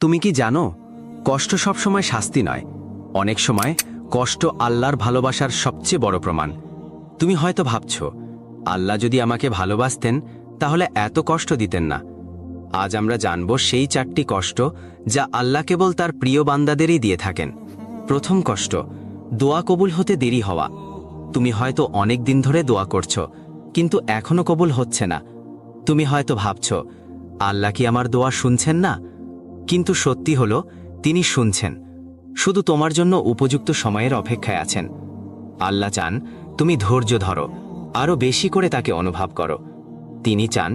তুমি কি জানো, কষ্ট সবসময় শাস্তি নয়, অনেক সময় কষ্ট আল্লাহর ভালোবাসার সবচেয়ে বড় প্রমাণ। তুমি হয়তো ভাবছ, আল্লাহ যদি আমাকে ভালোবাসতেন তাহলে এত কষ্ট দিতেন না। আজ আমরা জানব সেই 4টি কষ্ট যা আল্লাহ কেবল তার প্রিয় বান্দাদেরই দিয়ে থাকেন। প্রথম কষ্ট, দোয়া কবুল হতে দেরি হওয়া। তুমি হয়তো অনেক দিন ধরে দোয়া করছ, কিন্তু এখনো কবুল হচ্ছে না। তুমি হয়তো ভাবছ, আল্লাহ কি আমার দোয়া শুনছেন না? কিন্তু সত্যি হলো, তিনি শুনছেন, শুধু তোমার জন্য উপযুক্ত সময়ের অপেক্ষায় আছেন। আল্লাহ চান তুমি ধৈর্য ধরো, আরও বেশি করে তাকে অনুভব করো। তিনি চান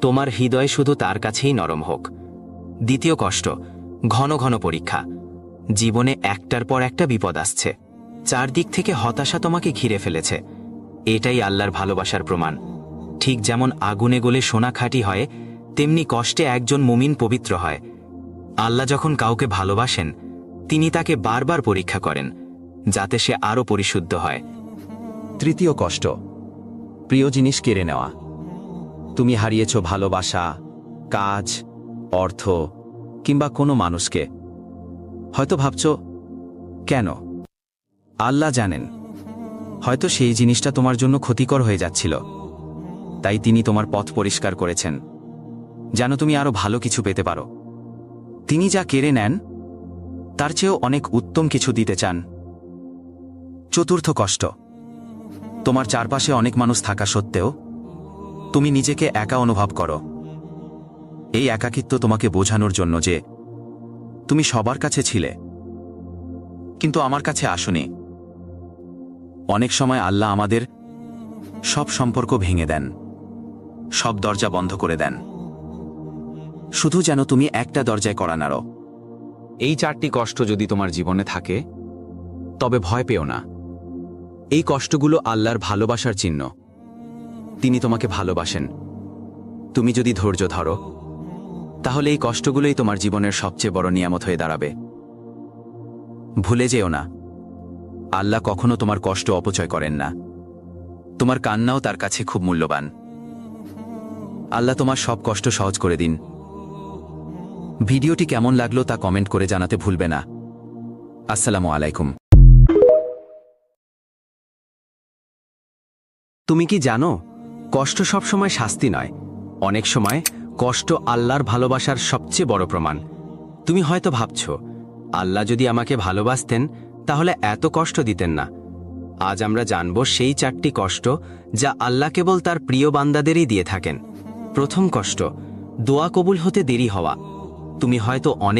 তোমার হৃদয় শুধু তার কাছেই নরম হোক। দ্বিতীয় কষ্ট, ঘন ঘন পরীক্ষা। জীবনে একটার পর একটা বিপদ আসছে, চারদিক থেকে হতাশা তোমাকে ঘিরে ফেলেছে। এটাই আল্লাহর ভালোবাসার প্রমাণ। ঠিক যেমন আগুনে গলে সোনা খাঁটি হয়, তেমনি কষ্টে একজন মুমিন পবিত্র হয়। আল্লাহ যখন কাউকে ভালোবাসেন, তিনি তাকে বারবার পরীক্ষা করেন, যাতে সে আরও পরিশুদ্ধ হয়। তৃতীয় কষ্ট, প্রিয় জিনিস কেড়ে নেওয়া। তুমি হারিয়েছ ভালোবাসা, কাজ, অর্থ কিংবা কোনো মানুষকে। হয়তো ভাবছ, কেন? আল্লাহ জানেন, হয়তো সেই জিনিসটা তোমার জন্য ক্ষতিকর হয়ে যাচ্ছিল, তাই তিনি তোমার পথ পরিষ্কার করেছেন, যেন তুমি আরও ভালো কিছু পেতে পারো। তিনি যা কেড়ে নেন, তার চেয়েও অনেক উত্তম কিছু দিতে চান। চতুর্থ কষ্ট, তোমার চারপাশে অনেক মানুষ থাকা সত্ত্বেও তুমি নিজেকে একা অনুভব করো। এই একাকিত্ব তোমাকে বোঝানোর জন্য যে তুমি সবার কাছে ছিলে, কিন্তু আমার কাছে আসোনি। অনেক সময় আল্লাহ আমাদের সব সম্পর্ক ভেঙে দেন, সব দরজা বন্ধ করে দেন, শুধু যেন তুমি একটা দরজায় কড়া নাড়ো। এই 4টি কষ্ট যদি তোমার জীবনে থাকে, তবে ভয় পেও না। এই কষ্টগুলো আল্লাহর ভালোবাসার চিহ্ন। তিনি তোমাকে ভালোবাসেন। তুমি যদি ধৈর্য ধরো, তাহলে এই কষ্টগুলোই তোমার জীবনের সবচেয়ে বড় নিয়ামত হয়ে দাঁড়াবে। ভুলে যেও না, আল্লাহ কখনো তোমার কষ্ট অপচয় করেন না। তোমার কান্নাও তার কাছে খুব মূল্যবান। আল্লাহ তোমার সব কষ্ট সহজ করে দিন। ভিডিওটি কেমন লাগলো তা কমেন্ট করে জানাতে ভুলবে না। আসসালামু আলাইকুম। তুমি কি জানো, কষ্ট সবসময় শাস্তি নয়, অনেক সময় কষ্ট আল্লাহর ভালোবাসার সবচেয়ে বড় প্রমাণ। তুমি হয়তো ভাবছ, আল্লাহ যদি আমাকে ভালোবাসতেন তাহলে এত কষ্ট দিতেন না। আজ আমরা জানব সেই 4টি কষ্ট যা আল্লাহ কেবল তার প্রিয় বান্দাদেরই দিয়ে থাকেন। প্রথম কষ্ট, দোয়া কবুল হতে দেরি হওয়া। তুমি হয়তো অনেক